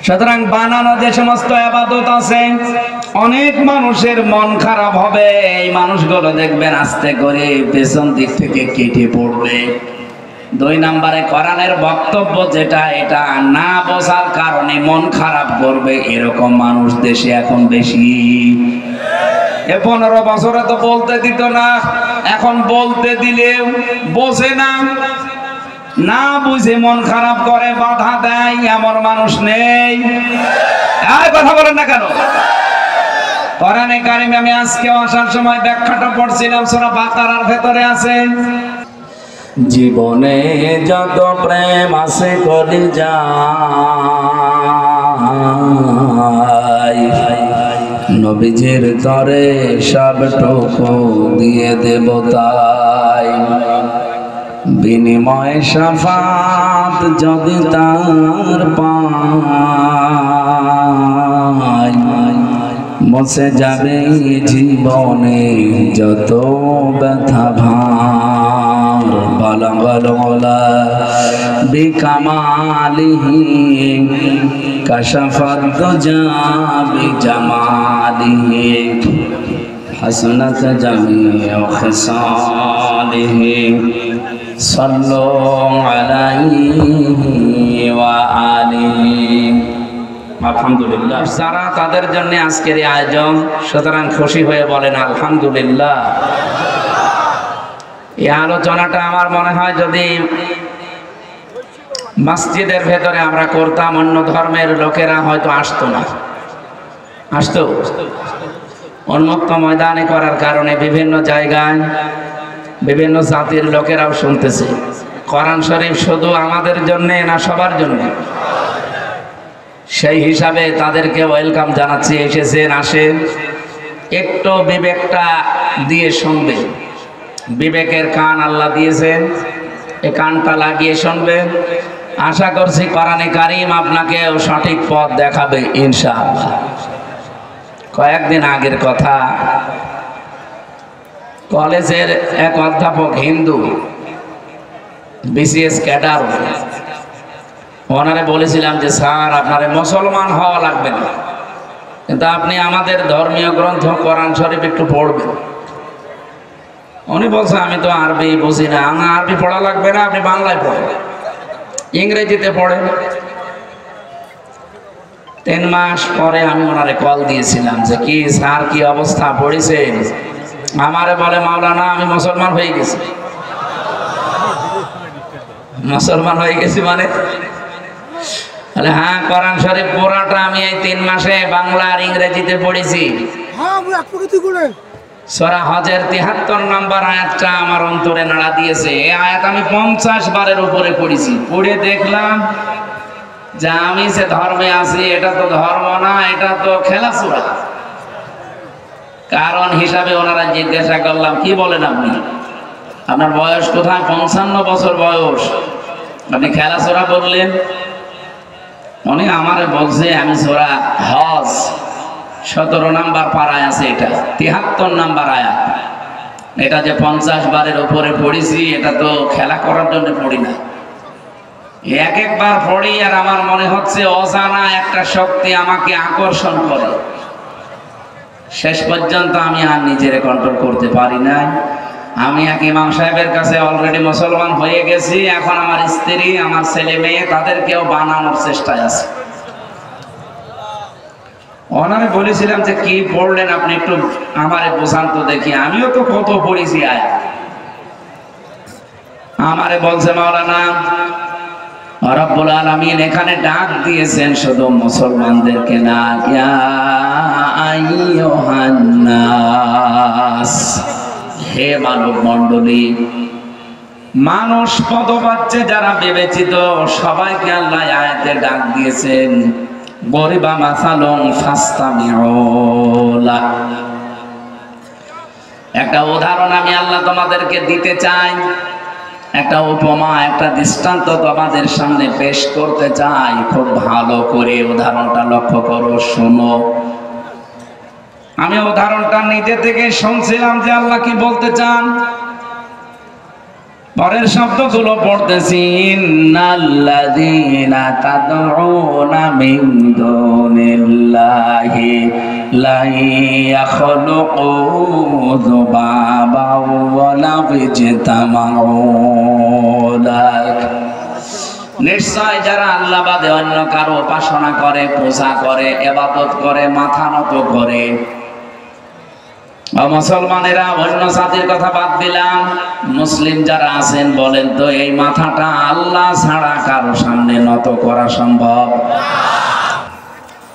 সুতরাং বানানো যে সমস্ত ইবাদত আছে, অনেক মানুষের মন খারাপ হবে, এই মানুষগুলো দেখবেন আস্তে করে পেছন দিক থেকে কেটে পড়বে। 2 নম্বরে কোরআনের বক্তব্য যেটা, এটা না বোঝার কারণে মন খারাপ করবে, এরকম মানুষ দেশে এখন বেশি। 15 বছরে তো বলতে দিত না, এখন বলতে দিলেও বোঝে না, না বুঝে মন খারাপ করে, বাধা দেয়, এমন মানুষ নেই। আর কথা বলেন না কেন? কোরআনে কারিমে আমি আজকে আসার সময় ব্যাখ্যাটা পড়ছিলাম, সূরা বাকারার ভেতরে আছে, জীবনে যত প্রেম আছে করে যায়, নবীজির তরে সবটুকু দিয়ে দেব তাই, বিনিময়ে শাফাত যদি তার পাই, মুছে যাবে জীবনে যত ব্যথা ভার, বালা বালা বিকামালিহি কাশাফাত দুজা বিজামালিহি হাসনাত জামিউ খিসালিহি সাল্লু আলাইহি ওয়া আলিহি। আলহামদুলিল্লাহ। যারা তাদের জন্য আজকের এই আয়োজন, সুতরাং খুশি হয়ে বলেন আলহামদুলিল্লাহ। এই আলোচনাটা আমার মনে হয় যদি মসজিদের ভেতরে আমরা করতাম, অন্য ধর্মের লোকেরা হয়তো আসতো না। আসতো? উন্মুক্ত ময়দানে করার কারণে বিভিন্ন জায়গায় বিভিন্ন জাতির লোকেরাও শুনতেছে। কোরআন শরীফ শুধু আমাদের জন্য না, সবার জন্য? সেই হিসাবে তাদেরকে ওয়েলকাম জানাচ্ছি, এসেছেন, আসেন, একটু বিবেকটা দিয়ে শুনবেন। বিবেকের কান আল্লাহ দিয়েছেন, এই কানটা লাগিয়ে শুনবেন। আশা করছি কোরআনে কারিম আপনাকেও সঠিক পথ দেখাবে ইনশাআল্লাহ। কয়েকদিন আগের কথা, কলেজের এক অধ্যাপক, হিন্দু, বিসিএস ক্যাডার, ওনারে বলেছিলাম যে স্যার আপনারে মুসলমান হওয়া লাগবে না, কিন্তু আপনি আমাদের ধর্মীয় গ্রন্থ কোরআন শরীফ একটু পড়বেন। উনি বলছে আমি তো আরবি বুঝি না। না, আরবি পড়া লাগবে না, আপনি বাংলায় পড়েন, ইংরেজিতে পড়েন। 3 মাস পরে আমি ওনারে কল দিয়েছিলাম যে কি স্যার কি অবস্থা পড়েছেন? আমারে বলে মাওলানা আমি মুসলমান হয়ে গেছি। মুসলমান হয়ে গেছি মানে? হ্যাঁ, কোরআন শরীফ পুরাটা আমি এই 3 মাসে বাংলা আর ইংরেজিতে পড়েছি। সূরা হজের 73 নম্বর আয়াতটা আমার অন্তরে নাড়া দিয়েছে। এই আয়াত আমি 50 বারের উপরে পড়েছি। পড়ে দেখলাম যে আমি যে ধর্মে আছি এটা তো ধর্ম না, এটা তো খেলাধুলা। কারণ হিসাবে ওনারা জিজ্ঞাসা করলাম কি বলেন আপনি, আপনার বয়স কোথায়? 55 বছর বয়স, আপনি খেলাধুলা বললেন? উনি আমারে বলছে আমি সূরা হজ 17 নম্বর পারায় আছে, এটা 73 নম্বর আয়াত। এটা যে 50 বারের উপরে পড়েছি, এটা তো খেলা করার জন্য পড়ি না। এক একবার পড়ি আর আমার মনে হচ্ছে অজানা একটা শক্তি আমাকে আকর্ষণ করে। শেষ পর্যন্ত আমি আর নিজেরে কন্ট্রোল করতে পারি না। আমি এক ইমাম সাহেবের কাছে অলরেডি মুসলমান হয়ে গেছি। এখন আমার স্ত্রী, আমার ছেলে মেয়ে, তাদেরকেও বানানোর চেষ্টায় আছে। ওনারে বলেছিলাম যে কি পড়লেন আপনি, একটু আমারে বোঝান তো দেখি, আমিও তো কত পড়েছি আয়াত। আমারে বলছে মাওলানা রব্বুল আলামিন এখানে ডাক দিয়েছেন শুধু মুসলমানদেরকে না, ইয়া আইয়ুহান নাস, হে মানব মণ্ডলী, মানুষ পদবাচ্চে যারা বিবেচিত সবাইকে আল্লাহ আয়াতে ডাক দিয়েছেন। গরিবা মাসালুন ফাসতামিউ লা, একটা উদাহরণ আমি আল্লাহ তোমাদেরকে দিতে চাই, একটা উপমা, একটা দৃষ্টান্ত তোমাদের সামনে পেশ করতে চাই। খুব ভালো করে উদাহরণটা লক্ষ্য করো, শোনো। আমি উদাহরণটা নিজে থেকে শুনছিলাম যে আল্লাহ কি বলতে চান। পরের শব্দগুলো পড়তেছি, ইন্নাল্লাযীনা তাদউনা মিন দুনিল্লাহি লা ইয়াখলুকু যুবাবাও ওয়া লা ইজতামাউ লাক। নিশ্চয় যারা আল্লাহ বাদে অন্য কারো উপাসনা করে, পূজা করে, ইবাদত করে, মাথা নত করে, মুসলমানেরা অন্য জাতির কথা বাদ দিলাম, মুসলিম যারা আছেন বলেন তো এই মাথাটা আল্লাহ ছাড়া কারো সামনে নত করা সম্ভব?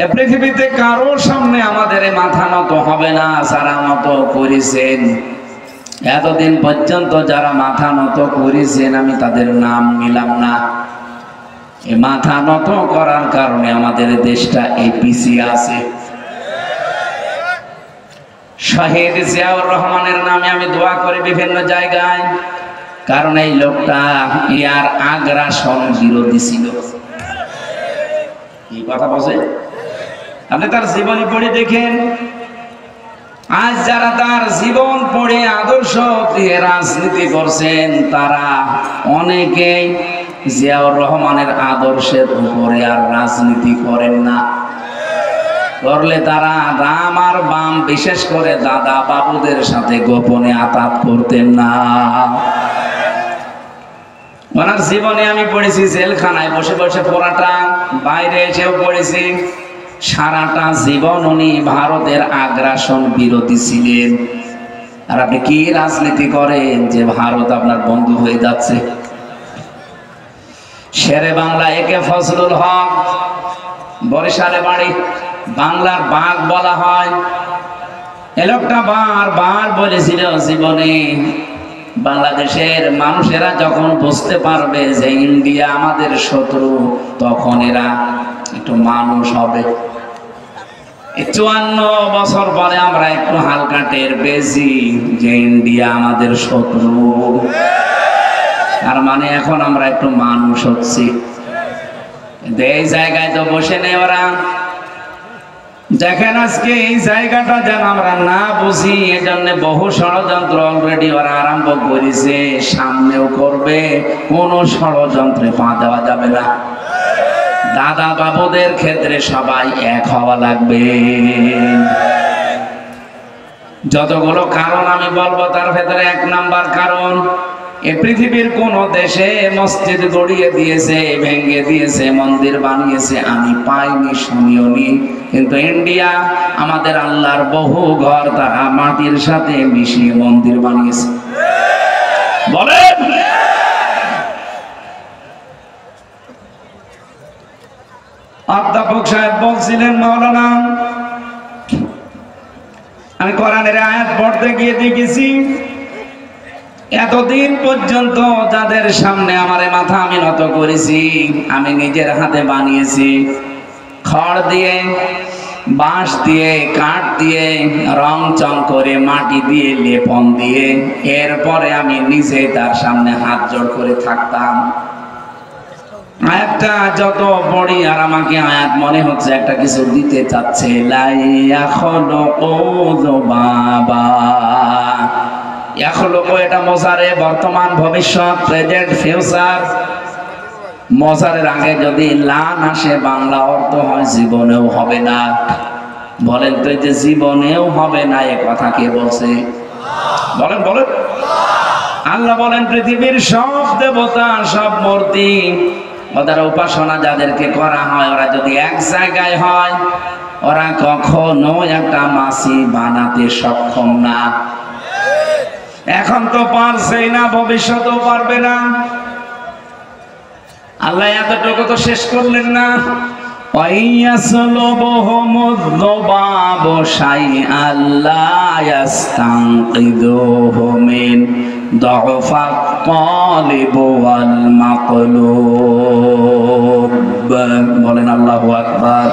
এ পৃথিবীতে কারো সামনে আমাদের এই মাথা নত হবে না যারা নত করেছেন। এতদিন পর্যন্ত যারা মাথা নত করেছেন আমি তাদের নাম নিলাম না। এই মাথা নত করার কারণে আমাদের দেশটা এই পিছিয়ে আছে। শহীদ জিয়াউর রহমানের নামে আমি দোয়া করি বিভিন্ন জায়গায়, কারণ এই লোকটা ইয়ার আগ্রাসন বিরোধী ছিল। কি কথা বলছে? আপনি তার জীবনী পড়ে দেখেন। আজ যারা তার জীবন পড়ে আদর্শ দিয়ে রাজনীতি করছেন তারা অনেকেই জিয়াউর রহমানের আদর্শের উপরে আর রাজনীতি করেন না। করলে তারা রাম আর বাম, বিশেষ করে দাদা বাবুদের সাথে গোপনে আতাত করতেন না। ওনার জীবনে আমি পড়েছি জেলখানায় বসে বসে পড়াটা, বাইরে এসেও পড়েছি। সারাটা জীবন উনি ভারতের আগ্রাসন বিরোধী ছিলেন। আর আপনি কি রাজনীতি করেন যে ভারত আপনার বন্ধু হয়ে যাচ্ছে? শেরে বাংলা একে ফজলুল হক, বরিশালে বাড়ি, বাংলার বাঘ বলা হয়। এ লোকটা বারবার বলেছিল জীবনে বাংলাদেশের মানুষেরা যখন বুঝতে পারবে যে ইন্ডিয়া আমাদের শত্রু, তখন এরা একটু মানুষ হবে। 54 বছর পরে আমরা একটু হালকা টের পেয়েছি যে ইন্ডিয়া আমাদের শত্রু। তার মানে এখন আমরা একটু মানুষ হচ্ছি। এই জায়গায় তো বসে নেই ওরা। দেখেন আজকে এই জায়গাটা যেন আমরা না বুঝি, এজন্য বহু ষড়যন্ত্র অলরেডি ওরা আরম্ভ করেছে, সামনেও করবে। কোন ষড়যন্ত্রে পা দেওয়া যাবে না। দাদা বাবুদের ক্ষেত্রে সবাই এক হওয়া লাগবে। যতগুলো কারণ আমি বলবো তার ভেতরে 1 নাম্বার কারণ, এ পৃথিবীর কোন দেশে মসজিদ গড়িয়ে দিয়েছে, ভেঙে দিয়েছে, মন্দির বানিয়েছে আমি পাইনি, শুনিওনি। কিন্তু ইন্ডিয়া আমাদের আল্লাহর বহু ঘর তারা মাটির সাথে মিশিয়ে মন্দির বানিয়েছে। বলেন অধ্যাপক সাহেব বলছিলেন, মাওলানা আমি কোরআনের আয়াত পড়তে গিয়ে দেখেছি এতদিন পর্যন্ত যাদের সামনে আমার মাথা আমি নত করেছি আমি নিজের হাতে বানিয়েছি, খড় দিয়ে, বাঁশ দিয়ে, কাঠ দিয়ে, রং চং করে, মাটি দিয়ে, লেপন দিয়ে। এরপরে আমি নিজে তার সামনে হাত জোড় করে থাকতাম। আয়াতটা যত পড়ি আর আমাকে আয়াত মনে হচ্ছে একটা কিছু দিতে চাচ্ছে। এটা মোজারে, বর্তমান, ভবিষ্যৎ, প্রেজেন্ট, ফিউচার। মোজারের আগে যদি লান আসে বাংলা অর্থ হয় জীবনেও হবে না। বলেন তো যে জীবনেও হবে না এ কথা কে বলছে? বলেন বলেন। আল্লাহ বলেন পৃথিবীর সব দেবতা, সব মূর্তি, ওদের উপাসনা যাদেরকে করা হয়, ওরা যদি এক জায়গায় হয় ওরা কখনো একটা মাছি বানাতে সক্ষম না। এখন তো পারছেই না, ভবিষ্যতেও পারবে না। আল্লাহ এতটুকু তো শেষ করলেন না। বলেন আল্লাহু আকবার।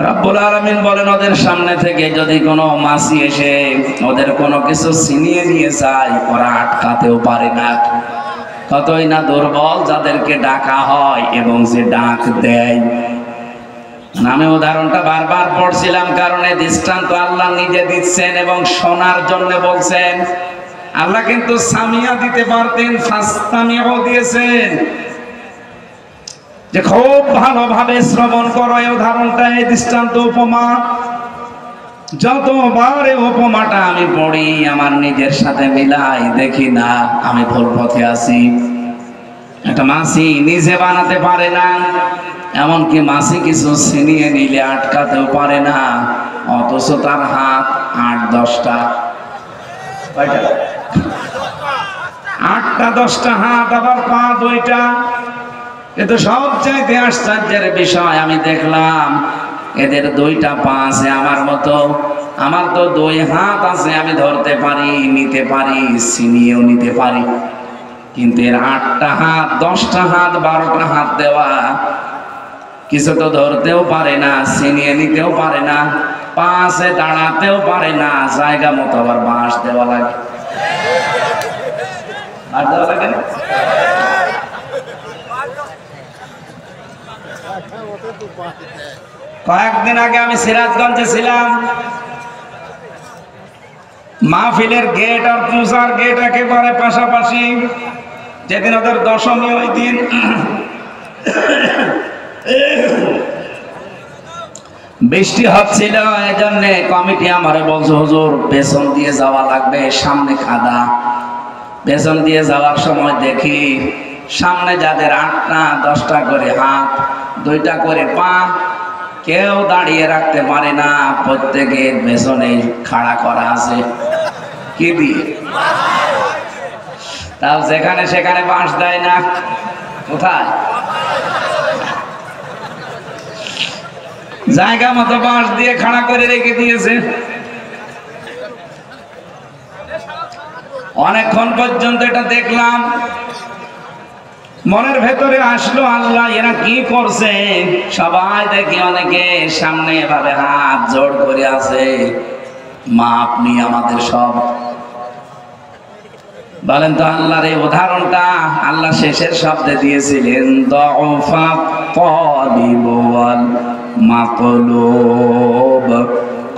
রব্বুল আলামিন বলেন ওদের সামনে থেকে যদি কোনো মাছি এসে ওদের কোনো কিছু ছিনিয়ে নিয়ে যায় ওরা আটকাতেও পারে না। কতই না দুর্বল যাদেরকে ডাকা হয় এবং যে ডাক দেয়। আমি উদাহরণটা বারবার পড়ছিলাম কারণ এই দৃষ্টান্ত আল্লাহ নিজে দিচ্ছেন এবং শোনার জন্য বলছেন। আল্লাহ কিন্তু সামিয়া দিতে পারতেন, ফাস্তামিউ দিয়েছেন যে খুব ভালোভাবে শ্রবণ করো। এই উদাহরণটা, এই দৃষ্টান্ত, উপমা, যতবার এই উপমাটা আমি পড়ি আমার নিজের সাথে মিলাই, দেখি না আমি ভুল পথে আছি। একটা মাছি নিজে বানাতে পারে না, এমনকি মাছি কিছু ছিনিয়ে নিলে আটকাতেও পারে না, অথচ তার হাত ৮-১০টা, ৮টা-১০টা হাত, আবার পা ২টা। কিন্তু সবচাইতে আশ্চর্যের বিষয় আমি দেখলাম এদের 2টা পা আছে আমার মতো, আমার তো 2 হাত আছে, আমি ধরতে পারি, নিতে পারি, ছিনিয়েও নিতে পারি। কিন্তু এর 8টা হাত, 10টা হাত, 12টা হাত দেওয়া, কিছু তো ধরতেও পারে না, ছিনিয়ে নিতেও পারে না, পা আছে দাঁড়াতেও পারে না, জায়গা মতো আবার বাঁশ দেওয়া লাগে। বাঁশ দেওয়া লাগে না? কয়েকদিন আগে আমি সিরাজগঞ্জে ছিলাম, মাহফিলের গেট আর পূজার গেট একেবারে পাশাপাশি। যেদিন ওদের দশমী, ওই দিন বৃষ্টি হচ্ছিল, এজন্য কমিটি আমারে বলছে হুজুর পেছন দিয়ে যাওয়া লাগবে, সামনে কাদা। পেছন দিয়ে যাওয়ার সময় দেখি সামনে যাদের 8টা-10টা করে হাত, 2টা করে পা, কেউ দাঁড়িয়ে রাখতে পারে না, প্রত্যেকের পেছনে খাড়া করা আছে। কি দিয়ে? তাও যেখানে সেখানে বাঁশ দেয় না। কোথায়? জায়গা মতো বাঁশ দিয়ে খাড়া করে রেখে দিয়েছে। অনেকক্ষণ পর্যন্ত এটা দেখলাম, মনের ভেতরে আসলো আল্লাহ এরা কি করছে। সবাই দেখি অনেকে সামনে এভাবে হাত জোড় করে আছে, মা আপনি আমাদের সব। বলেন তো আল্লাহর এই উদাহরণটা আল্লাহ শেষের শব্দে দিয়েছিলেন দুআফা তালিব ওয়াল মাতলুব।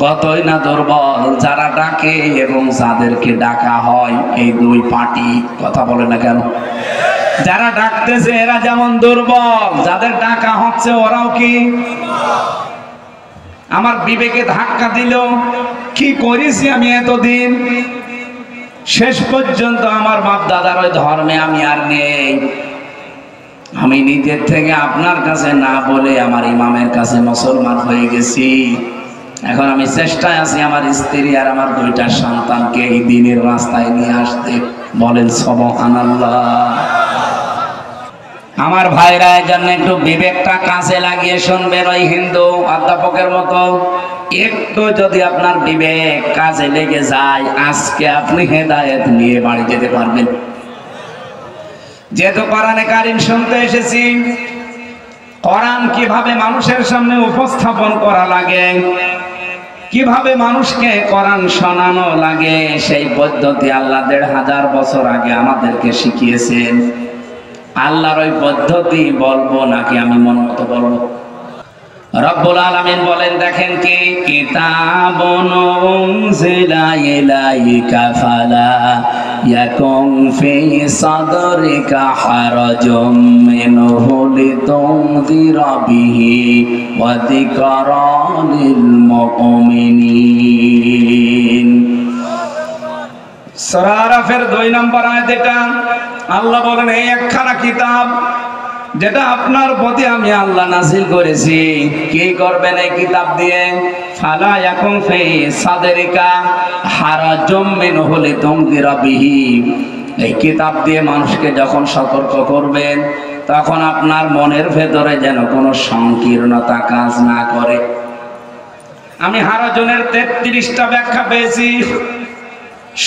কতই না দুর্বল যারা ডাকে এবং যাদেরকে ডাকা হয়, এই 2 পার্টি। কথা বলে না কেন? যারা ডাকতেছে এরা যেমন দুর্বল, যাদের ডাকা হচ্ছে ওরাও কি? আমার বিবেকে ধাক্কা দিল, কি করেছি আমি এতদিন। শেষ পর্যন্ত আমার বাপ দাদার ওই ধর্মে আমি আর নেই। আমি নিজের থেকে আপনার কাছে না বলে আমার ইমামের কাছে মুসলমান হয়ে গেছি। এখন আমি চেষ্টায় আছি আমার স্ত্রী আর আমার 2টা সন্তানকে এই দিনের রাস্তায় নিয়ে আসতে। বলেন সুবহানাল্লাহ। আমার ভাইরা এর জন্য একটু বিবেকটা কাছে লাগিয়ে শুনবেন। ওই হিন্দু অধ্যাপকের মতো একটু যদি আপনার বিবেক কাজে লেগে যায়, আজকে আপনি হেদায়েত নিয়ে বাড়ি যেতে পারবেন। যেহেতু কোরআনে কারীম শুনতে এসেছি, কোরআন কিভাবে মানুষের সামনে উপস্থাপন করা লাগে, কিভাবে মানুষকে কোরআন শোনানো লাগে, সেই পদ্ধতি আল্লাহ 1500 বছর আগে আমাদেরকে শিখিয়েছেন। আল্লাহর ওই পদ্ধতি বলবো নাকি আমি মন মতো বলবো? রব্বুল আলামিন বলেন, দেখেন কি, কিতাবুন উনজিলা ইলাইকা ফালা ইয়াকুন ফি সাদরিকা হারাজুম মিনহু লিতুনযিরা বিহি ওয়া যিকরা লিল মুমিনিন। সূরা আরাফের 2 নম্বর আয়াত এটা। আল্লাহ বলেন, এই একখানা কিতাব যেটা আপনার প্রতি আমি আল্লাহ নাযিল করেছি। কি করবেন এই কিতাব দিয়ে? ফালা ইয়াকুন ফি সাদরিকা হারাজুম মিনহু লিতুনযিরা বিহি। এই কিতাব দিয়ে মানুষকে যখন সতর্ক করবেন, তখন আপনার মনের ভেতরে যেন কোনো সংকীর্ণতা কাজ না করে। আমি হারাজনের 33টা ব্যাখ্যা পেয়েছি।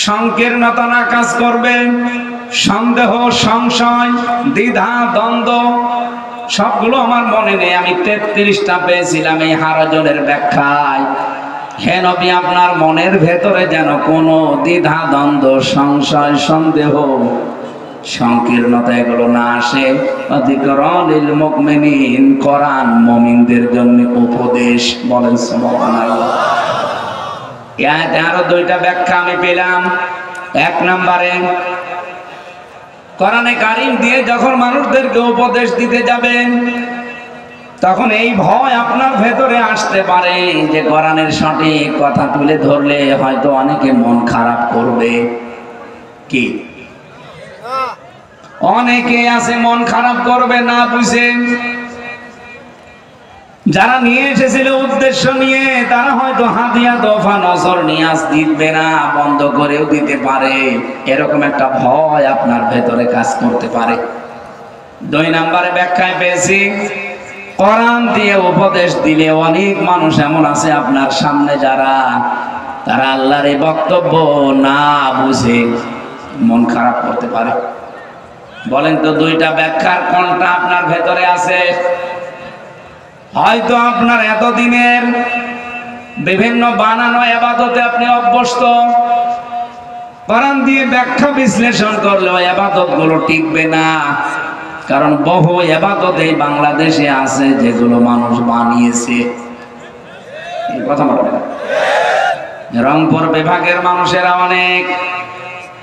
সংকীর্ণতা না কাজ করবে, সন্দেহ, সংশয়, দ্বিধা, দ্বন্দ্ব সবগুলো আমার মনে নেই। আমি 33টা পেয়েছিলাম এই হারাজনের ব্যাখ্যায়। হে নবী, আপনার মনের ভেতরে যেন কোনো দ্বিধা, দ্বন্দ্ব, সংশয়, সন্দেহ, সংকীর্ণতা এগুলো না আসে। যিকরালিল মুমিনিন, কোরআন মুমিনদের জন্য উপদেশ। বলেন সুবহানাল্লাহ। আরো 2টা ব্যাখ্যা আমি পেলাম। এক নম্বরে কোরআনে কারীম দিয়ে যখন মানুষদেরকে উপদেশ দিতে যাবেন তখন এই ভয় আপনার ভেতরে আসতে পারে যে কোরআনের সঠিক কথা তুলে ধরলে হয়তো অনেকে মন খারাপ করবে। কি অনেকে আছে মন খারাপ করবে না বুঝে, যারা নিয়ে এসেছিল উদ্দেশ্য নিয়ে তারা হয়তো হাদিয়া দফা নজর নিয়াজ দিবে না, বন্ধ করেও দিতে পারে। এরকম একটা ভয় আপনার ভেতরে কাজ করতে পারে। 2 নম্বরে ব্যাখ্যায় পেয়েছি কোরআন দিয়ে উপদেশ দিলে অনেক মানুষ এমন আছে আপনার সামনে যারা তারা আল্লাহর এই বক্তব্য না বুঝে মন খারাপ করতে পারে। বলেন তো 2টা ব্যাখ্যার কোনটা আপনার ভেতরে আছে? হয়তো আপনার এতদিনের বিভিন্ন বানানো ইবাদতে আপনি অভ্যস্ত, কোরআন দিয়ে ব্যাখ্যা বিশ্লেষণ করলে ওই ইবাদতগুলো টিকবে না, কারণ বহু ইবাদত এই বাংলাদেশে আছে যেগুলো মানুষ বানিয়েছে। এই কথা বলে রংপুর বিভাগের মানুষেরা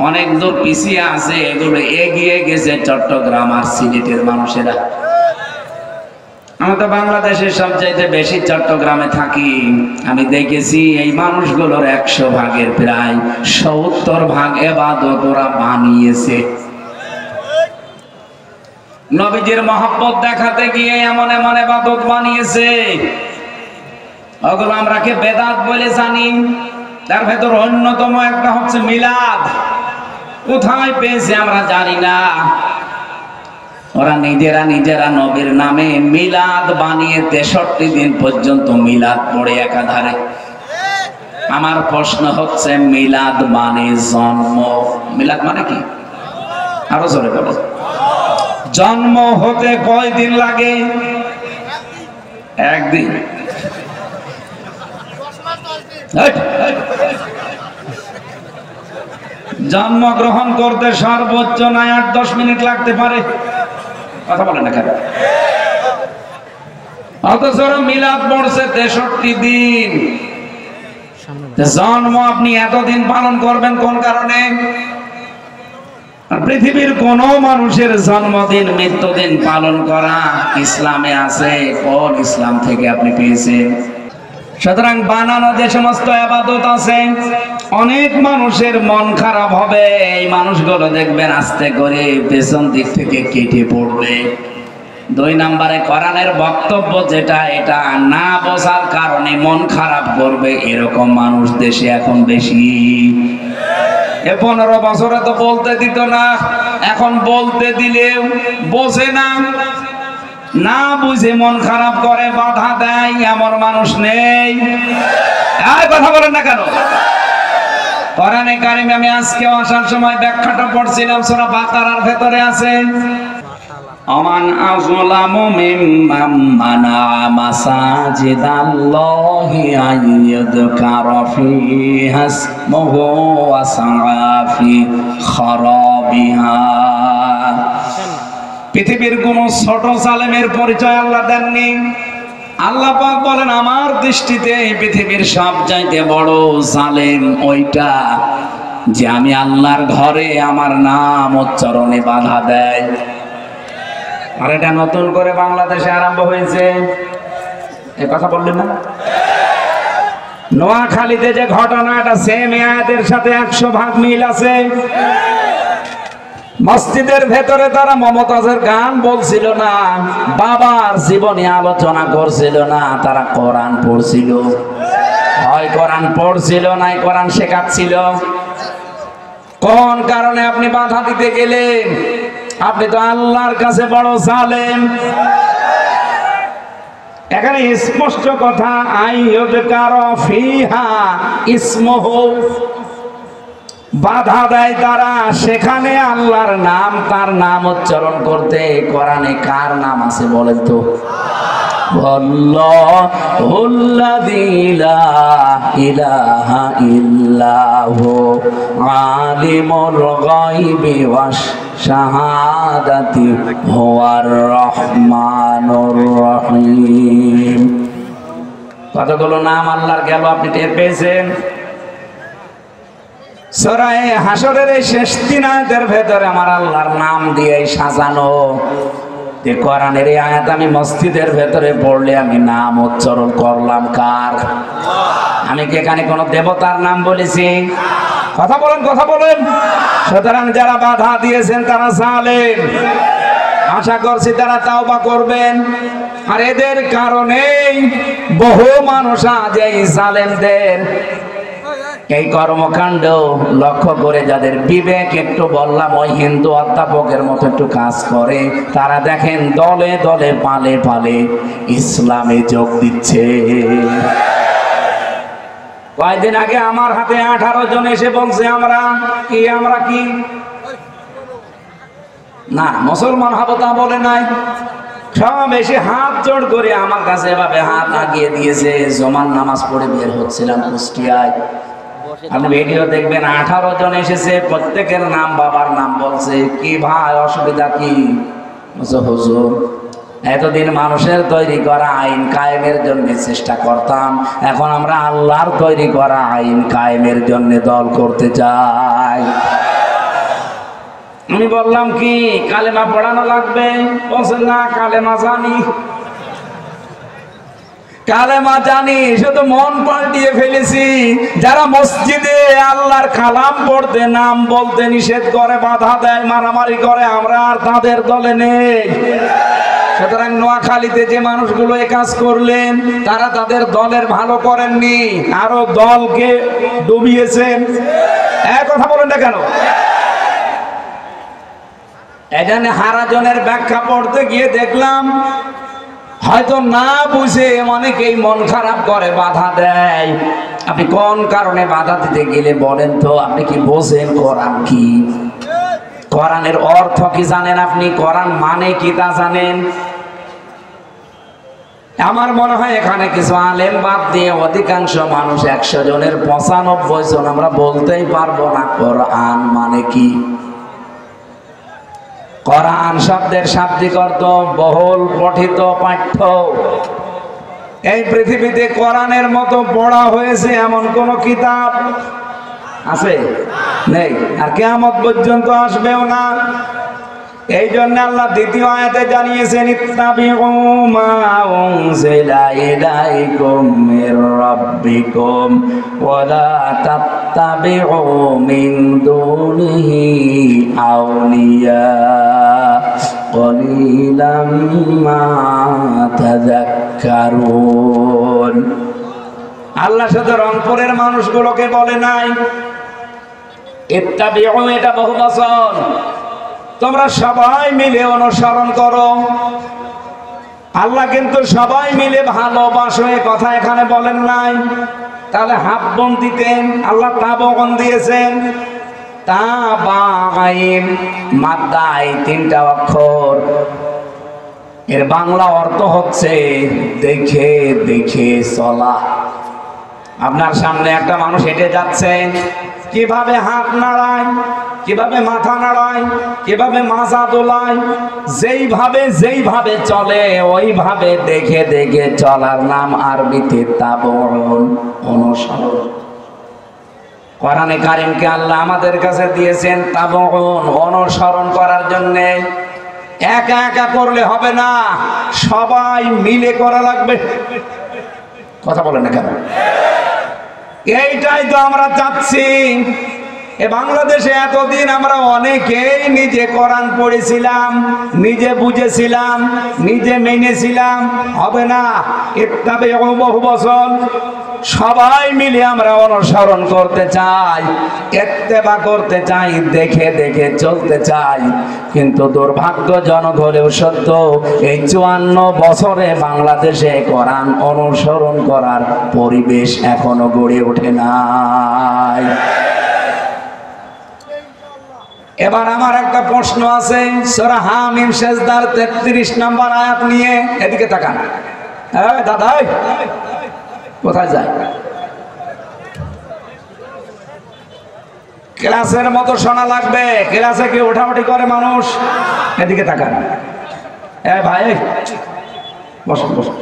অনেক দূর পিছিয়ে আছে, এগুলো এগিয়ে গেছে চট্টগ্রাম আর সিলেটের মানুষেরা। আমি তো বাংলাদেশের সবচাইতে বেশি চট্টগ্রামে থাকি, আমি দেখেছি এই মানুষগুলোর 100 ভাগের প্রায় 70 ভাগ ইবাদত ওরা বানিয়েছে। নবীজির মহব্বত দেখাতে গিয়ে এমন এমন ইবাদত বানিয়েছে, ওগুলো আমরা কি বেদাত বলে জানি। তার ভেতর অন্যতম একটা হচ্ছে মিলাদ। কোথায় পেয়েছে আমরা জানি না, ওরা নিজেরা নবীর নামে মিলাদ বানিয়ে 63 দিন পর্যন্ত মিলাদ পড়ে একাধারে। আমার প্রশ্ন হচ্ছে মিলাদ মানে জন্ম, মিলাদ মানে কি? আরো জোরে বলো। জন্ম হতে কয় দিন লাগে? 1 দিন। জন্মগ্রহণ করতে সর্বোচ্চ নয় 8-10 মিনিট লাগতে পারে। কথা বলে না কেন? অথচ মিলাদ পড়ছে 63 দিন। জন্ম আপনি এতদিন পালন করবেন কোন কারণে? পৃথিবীর কোন মানুষের জন্মদিন মৃত্যুদিন পালন করা ইসলামে আছে? কোন ইসলাম থেকে আপনি পেয়েছেন? সুতরাং বানানো যে সমস্ত ইবাদত আছে অনেক মানুষের মন খারাপ হবে, এই মানুষগুলো দেখবেন আস্তে করে পেছন দিক থেকে কেটে পড়বে। 2 নম্বরে কোরআনের বক্তব্য যেটা এটা না বোঝার কারণে মন খারাপ করবে, এরকম মানুষ দেশে এখন বেশি। 15 বছরে তো বলতে দিত না, এখন বলতে দিলেও বোঝে না, না বুঝে মন খারাপ করে, বাধা দেয়, এমন মানুষ নেই। আর কথা বলেন না কেন? কোরআনে কারিমে আমি আজকে আসার সময় ব্যাখ্যাটা পড়ছিলাম, সূরা বাকারার ভেতরে আছে আমান আযলামু মিম্মান মানা মাসাজিদাল্লাহি আইয়ুযকারা ফীহা ইসমুহু ওয়া সাআ ফী খারাবিহা। পৃথিবীর কোন ছোট জালেমের পরিচয় আল্লাহ দেননি। আল্লাহ পাক বলেন আমার দৃষ্টিতে পৃথিবীর সবচাইতে বড় জালেম ওইটা যে আমি আল্লাহর ঘরে আমার নাম উচ্চারণে বাধা দেয়। আর এটা নতুন করে বাংলাদেশে আরম্ভ হয়েছে, এ কথা বললেন না? নোয়াখালীতে যে ঘটনা, এটা সেম আয়াতের সাথে 100 ভাগ মিল আছে। মসজিদের ভেতরে তারা মমতাজের গান বলছিল না, বাবার জীবনী আলোচনা করছিল না, তারা কোরআন পড়ছিল। হয় কোরআন পড়ছিল, নাই কোরআন শেখাচ্ছিল। কোন কারণে আপনি বাধা দিতে গেলেন? আপনি তো আল্লাহর কাছে বড় জালেম। এখানে স্পষ্ট কথা, আইয়ুযকারা ফীহা ইসমুহু, বাধা দেয় তারা সেখানে আল্লাহর নাম, তার নাম উচ্চারণ করতে। কোরআনে কার নাম আছে বলেন তো? আল্লাহুল্লাযী লা ইলাহা ইল্লাহু আলিমুল গায়বি ওয়াশ শাহাদাতি হুয়ার রহমানুর রহিম। কতগুলো নাম আল্লাহর গেল আপনি টের পেয়েছেন? সূরা হাসরের এই শেষ 3 আয়াতের ভেতরে আমার আল্লাহর নাম দিয়ে সাজানো। যে কোরআনের এই আয়াত আমি মসজিদের ভেতরে পড়লে আমি নাম উচ্চারণ করলাম কার? আমি কি এখানে কোনো দেবতার নাম বলেছি? কথা বলেন, কথা বলেন। সুতরাং যারা বাধা দিয়েছেন তারা জালেম। আশা করছি তারা তাওবা করবেন। আর এদের কারণেই বহু মানুষ আজ এই জালেমদের এই কর্মকাণ্ড লক্ষ্য করে, যাদের বিবেক একটু বললাম ওই হিন্দু অধ্যাপকের মতো একটু কাজ করে, তারা দেখেন দলে দলে পালে পালে ইসলামে যোগ দিচ্ছে। কয়েকদিন আগে আমার হাতে 18 জন এসে বলছে আমরা কি না মুসলমান হবো তা বলে নাই, সব এসে হাত জোড় করে আমার কাছে এভাবে হাত আগিয়ে দিয়েছে। জমান নামাজ পড়ে বের হচ্ছিলাম কুষ্টিয়ায়, আপনি ভিডিও দেখবেন। 18 জন এসেছে, প্রত্যেকের নাম বাবার নাম বলছে। কি ভাই অসুবিধা কি? হুজুর এতদিন মানুষের তৈরি করা আইন কায়েমের জন্য চেষ্টা করতাম, এখন আমরা আল্লাহর তৈরি করা আইন কায়েমের জন্য দল করতে চাই। আমি বললাম কি কালেমা পড়ানো লাগবে? বলছে না, কালেমা জানি, কালেমা জানি, শুধু মন পাল্টিয়ে ফেলেছি। যারা মসজিদে আল্লাহর কালাম পড়তে নাম বলতে নিষেধ করে, বাধা দেয়, মারামারি করে, আমরা আর তাদের দলে নেই। সুতরাং নোয়াখালীতে যে মানুষগুলো এই কাজ করলেন তারা তাদের দলের ভালো করেননি, আরো দলকে ডুবিয়েছেন। এক কথা বলেন না কেন? এখানে হারাজনের ব্যাখ্যা পড়তে গিয়ে দেখলাম হয়তো না বুঝে অনেকেই মন খারাপ করে, বাধা দেয়। আপনি কোন কারণে বাধা দিতে গেলে বলেন তো? আপনি কি বোঝেন কোরআন কি? কোরআনের অর্থ কি জানেন আপনি? কোরআন মানে কি তা জানেন? আমার মনে হয় এখানে কিছু আলেম বাদ দিয়ে অধিকাংশ মানুষ 100 জনের 95 জন আমরা বলতেই পারবো না কোরআন মানে কি। কোরআন শব্দের শাব্দিক অর্থ বহুল পঠিত পাঠ্য। এই পৃথিবীতে কোরআনের মতো পড়া হয়েছে এমন কোন কিতাব আছে? নেই, আর কিয়ামত পর্যন্ত আসবেও না। এই জন্য আল্লাহ দ্বিতীয় আয়াতে জানিয়েছেন ইত্তাবিউ মা উনজিলা ইলাইকুম মির রাব্বিকুম ওয়া লা তাত্তাবিউ মিন দুনিহি আউলিয়া কলিলাম মা তাযাক্কারুন। আল্লাহ শুধু রংপুরের মানুষগুলোকে বলে নাই ইত্তাবিউ, এটা বহু বচন, তোমরা সবাই মিলে অনুসরণ করো। আল্লাহ কিন্তু সবাই মিলে ভালোবাসো এ কথা এখানে বলেন নাই। তাহলে হাফবন দিতেন, আল্লাহ তাবগন দিয়েছেন। তাবাইন মাদ্দাই 3টা অক্ষর, এর বাংলা অর্থ হচ্ছে দেখে দেখে চলা। আপনার সামনে একটা মানুষ হেঁটে যাচ্ছে, কিভাবে হাত নাড়ায়, কিভাবে মাথা নাড়ায়, কিভাবে মাজা দোলায়, যেইভাবে চলে ওইভাবে দেখে দেখে চলার নাম আরবিতে তাবউন, অনুসরণ। কোরআনে কারীমকে আল্লাহ আমাদের কাছে দিয়েছেন তাবউন, অনুসরণ করার জন্য। একা একা করলে হবে না, সবাই মিলে করা লাগবে। কথা বলেন না কেন? এইটাই তো আমরা চাচ্ছি। এ বাংলাদেশে এতদিন আমরা অনেকেই নিজে কোরআন পড়েছিলাম, নিজে বুঝেছিলাম, নিজে মেনেছিলাম। হবে না, ইত্তাবিউ বহু বচন, সবাই মিলে আমরা অনুসরণ করতে চাই, ইত্তেবা করতে চাই, দেখে দেখে চলতে চাই। কিন্তু দুর্ভাগ্যজনক হলেও সত্য, এই 54 বছরে বাংলাদেশে কোরআন অনুসরণ করার পরিবেশ এখনো গড়ে ওঠে নাই। এবার আমার একটা প্রশ্ন আছে, সূরা হামিম সেজদার 33 নম্বর আয়াত নিয়ে। এদিকে তাকান। এই দাদা, কোথায় যায়? ক্লাসের মতো শোনা লাগবে, ক্লাসে কি ওঠাউঠি করে মানুষ? এদিকে তাকান। ভাই বসেন বসেন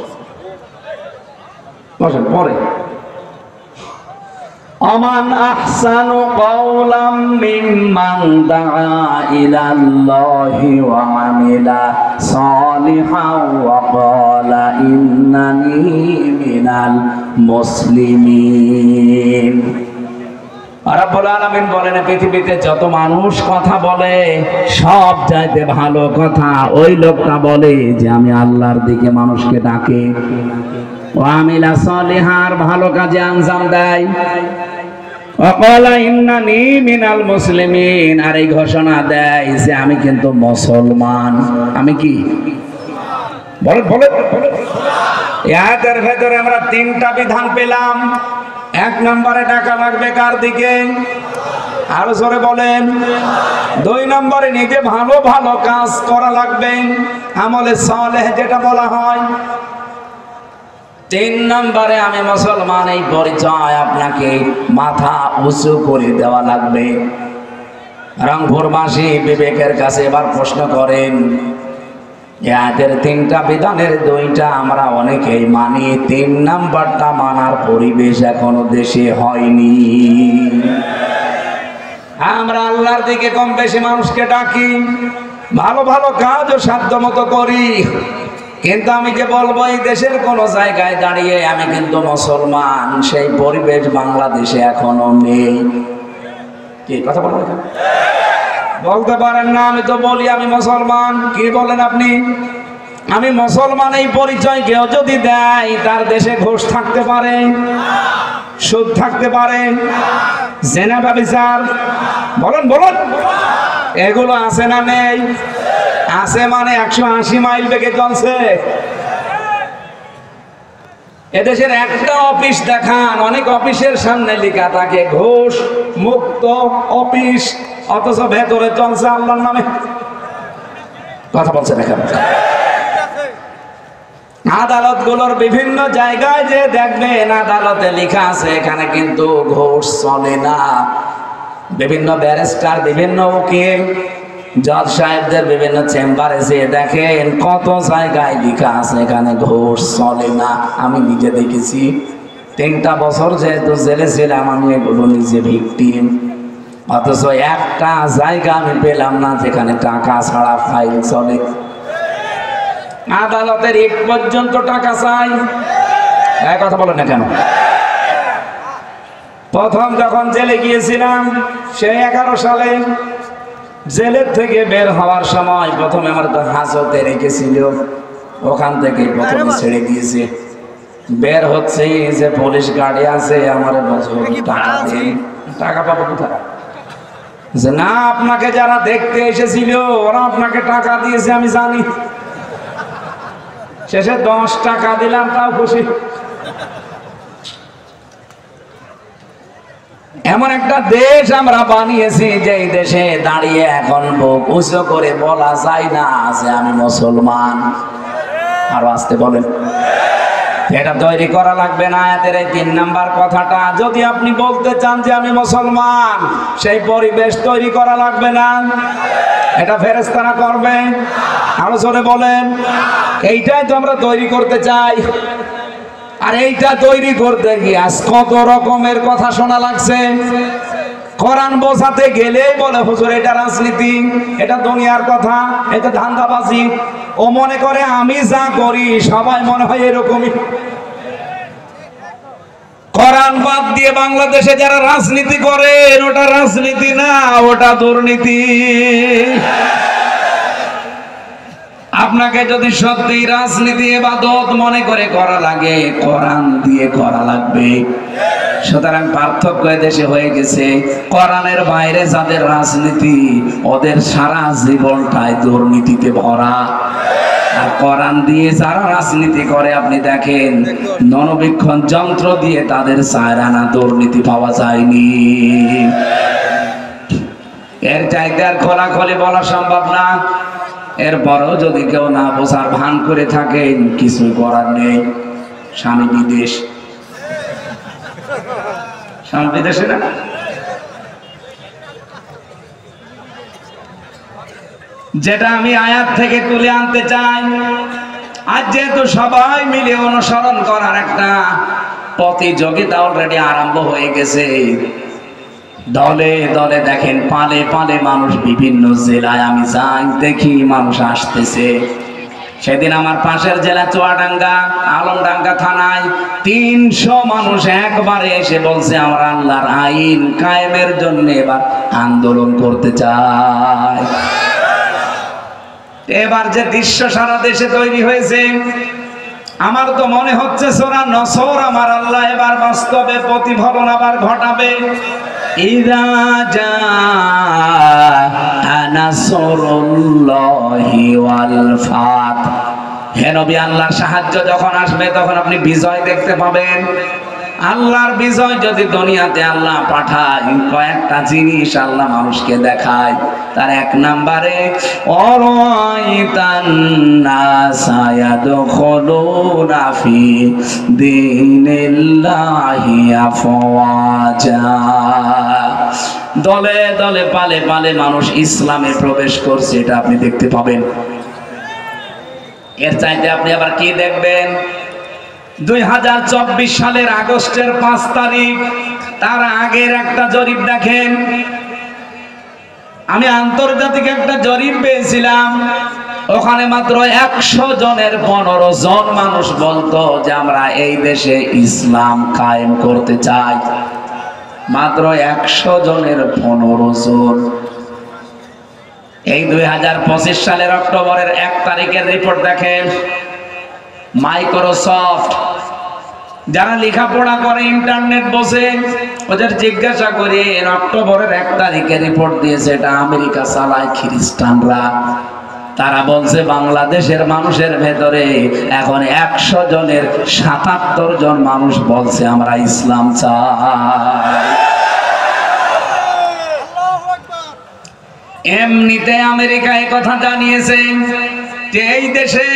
বসেন, পরে আমান আহসানু কাওলাম মিম্মান দাআ ইলাল্লাহি ওয়া আমিলা সালিহান ওয়া ক্বালা ইন্নানি মিনাল মুসলিমিন। রব্বুল আলামিন বলেন, পৃথিবীতে যত মানুষ কথা বলে সব চাইতে ভালো কথা ওই লোকটা বলে যে আমি আল্লাহর দিকে মানুষকে ডাকে, ও আমিলা সালিহার ভালো কাজে আঞ্জাম দেয়, ওয়া ক্বালা ইন্নানি মিনাল মুসলিমিন আর এই ঘোষণা দেয় যে আমি কিন্তু মুসলমান। আমি কি বলেন বলেন। এর ভেতরে আমরা তিনটা বিধান পেলাম। এক নম্বরে টাকা লাগবে কার দিকে? আরো জোরে বলেন। দুই নম্বরে নিজে ভালো ভালো কাজ করা লাগবে, আমলে সালেহ যেটা বলা হয়। তিন নম্বরে আমি মুসলমান এই পরিচয় আপনাকে মাথা উঁচু করে দেওয়া লাগবে। রংপুরবাসী বিবেকের কাছে এবার প্রশ্ন করেন, এদের তিনটা বিধানের দুইটা আমরা অনেকেই মানি, তিন নাম্বারটা মানার পরিবেশ এখনো দেশে হয়নি। আমরা আল্লাহর দিকে কম বেশি মানুষকে ডাকি, ভালো ভালো কাজও সাধ্য মতো করি, কিন্তু আমি যে বলবো এই দেশের কোন জায়গায় দাঁড়িয়ে আমি কিন্তু মুসলমান, সেই পরিবেশ বাংলাদেশে এখনো নেই। কি কথা বলবেন? বলতে পারেন না? আমি তো বলি আমি মুসলমান। কি বলেন আপনি? আমি মুসলমান এই পরিচয় কেউ যদি দেয় তার দেশে ঘুষ থাকতে পারে, সুদ থাকতে পারে, জেনা ব্যভিচার, বলেন বলেন, এগুলো আছে না নেই? আছে, মানে 180 মাইল বেগে চলছে। এদেশের একটা অফিস দেখান, অনেক অফিসের সামনে লেখা থাকে ঘুষ মুক্ত অফিস, অথচ ভেতরে চলছে আল্লাহর নামে। কথা বলছে দেখেন। আদালতগুলোর বিভিন্ন জায়গায় যে দেখবেন আদালতে লেখা আছে এখানে কিন্তু ঘুষ চলে না। বিভিন্ন ব্যারিস্টার, বিভিন্ন উকিল, জজ সাহেবদের বিভিন্ন চেম্বারে যে দেখেন কত জায়গায় লেখা আছে এখানে ঘুষ চলে না। আমি নিজে দেখেছি, 3টা বছর যেহেতু জেলে ছিলাম আমি এগুলো নিজে ভিকটিম। অথচ একটা জায়গা আমি পেলাম না যেখানে টাকা ছাড়া ফাইল চলে। আদালতের এক পর্যন্ত টাকা চাই। কথা বলেন না কেন? প্রথম যখন জেলে গিয়েছিলাম সেই 11 সালে, জেলের থেকে বের হওয়ার সময় প্রথমে আমার তো হাজতে রেখেছিল, ওখান থেকে প্রথমে ছেড়ে দিয়েছে। বের হচ্ছে যে পুলিশ গাড়ি আছে আমার বলছে টাকা দিন। টাকা পাবো কোথায়? যে না, আপনাকে যারা দেখতে এসেছিল ওরা আপনাকে টাকা দিয়েছে আমি জানি। শেষে 10 টাকা দিলাম, তাও খুশি। এমন একটা দেশ আমরা বানিয়েছি যে এই দেশে দাঁড়িয়ে এখন বুক উঁচু করে বলা যায় না যে আমি মুসলমান। আর আসতে বলেন, এটা তৈরি করা লাগবে না। এদের এই 3 নাম্বার কথাটা যদি আপনি বলতে চান যে আমি মুসলমান, সেই পরিবেশ তৈরি করা লাগবে না, এটা ফেরেশতারা করবে। আরো জোরে বলেন। এইটাই তো আমরা তৈরি করতে চাই। আর এইটা তৈরি করতে গিয়ে আজ কত রকমের কথা শোনা লাগছে। কোরআন বোঝাতে গেলেই বলে হুজুর এটা রাজনীতি, এটা দুনিয়ার কথা, এটা ধান্দাবাজি। ও মনে করে আমি যা করি সবাই মনে হয় এরকমই। কোরআন বাদ দিয়ে বাংলাদেশে যারা রাজনীতি করে ওটা রাজনীতি না, ওটা দুর্নীতি। আপনাকে যদি সত্যি রাজনীতি ইবাদত মনে করে করা লাগে, কোরআন দিয়ে করা লাগবে। সুতরাং পার্থক্য দেশে হয়ে গেছে, কোরআনের বাইরে যাদের রাজনীতি ওদের সারা জীবনটাই দুর্নীতিতে ভরা। আর কোরআন দিয়ে যারা রাজনীতি করে আপনি দেখেন ননবীক্ষণ যন্ত্র দিয়ে তাদের চায়রানা দুর্নীতি পাওয়া যায়নি। এর চাইতে আর খোলাখুলি বলা সম্ভব না। এরপরও যদি কেউ না বোঝার ভান করে থাকেন কিছু করার নেই। স্বামী বিদেশ, স্বামী বিদেশে না, যেটা আমি আয়াত থেকে তুলে আনতে চাই। আজ যেহেতু সবাই মিলে অনুসরণ করার একটা প্রতিযোগিতা অলরেডি আরম্ভ হয়ে গেছে। দলে দলে দেখেন, পালে পালে মানুষ, বিভিন্ন জেলায় আমি যাই দেখি মানুষ আসতেছে। সেদিন আমার পাশের জেলা চুয়াডাঙ্গা, আলমডাঙ্গা থানায় 300 মানুষ একবারে এসে বলছে আমরা আল্লাহর আইন কায়েমের জন্য এবার আন্দোলন করতে চাই। এবার যে দৃশ্য সারা দেশে তৈরি হয়েছে, আমার তো মনে হচ্ছে সূরা নসর আমার আল্লাহ এবার বাস্তবে প্রতিফলন আবার ঘটাবে। ইযা জাআ নাসরুল্লাহি ওয়াল ফাত, হে নবী আল্লাহর সাহায্য যখন আসবে তখন আপনি বিজয় দেখতে পাবেন। আল্লাহর বিজয় যদি দুনিয়াতে আল্লাহ পাঠায়, কয়েকটা জিনিস আল্লাহ মানুষকে দেখায়। তার 1 নম্বরে অরাইতান নাসা ইয়াদখুলুনা ফি দীনিল্লাহি আফওয়াজা, দলে দলে পালে পালে মানুষ ইসলামে প্রবেশ করছে, এটা আপনি দেখতে পাবেন। এর চাইতে আপনি আবার কি দেখবেন? 2024 সালের আগস্টের 5 তারিখ, তার আগের একটা জরিপ দেখেন। আমি আন্তর্জাতিক একটা জরিপ পেয়েছিলাম, ওখানে মাত্র 100 জনের 15 জন মানুষ বলতো যে আমরা এই দেশে ইসলাম কায়েম করতে চাই। মাত্র 100 জনের 15 জন। এই 2025 সালের অক্টোবরের 1 তারিখের রিপোর্ট দেখেন। মাইক্রোসফট, যারা লেখাপড়া করে ইন্টারনেট বসে, ওদের জিজ্ঞাসা করে অক্টোবরের 1 তারিখে রিপোর্ট দিয়েছে, এটা আমেরিকা চালায় খ্রিস্টানরা। তারা বলছে বাংলাদেশের মানুষের ভেতরে এখন 100 জনের 77 জন মানুষ বলছে আমরা ইসলাম চাই। এমনিতে আমেরিকা এই কথা জানিয়েছে যে এই দেশে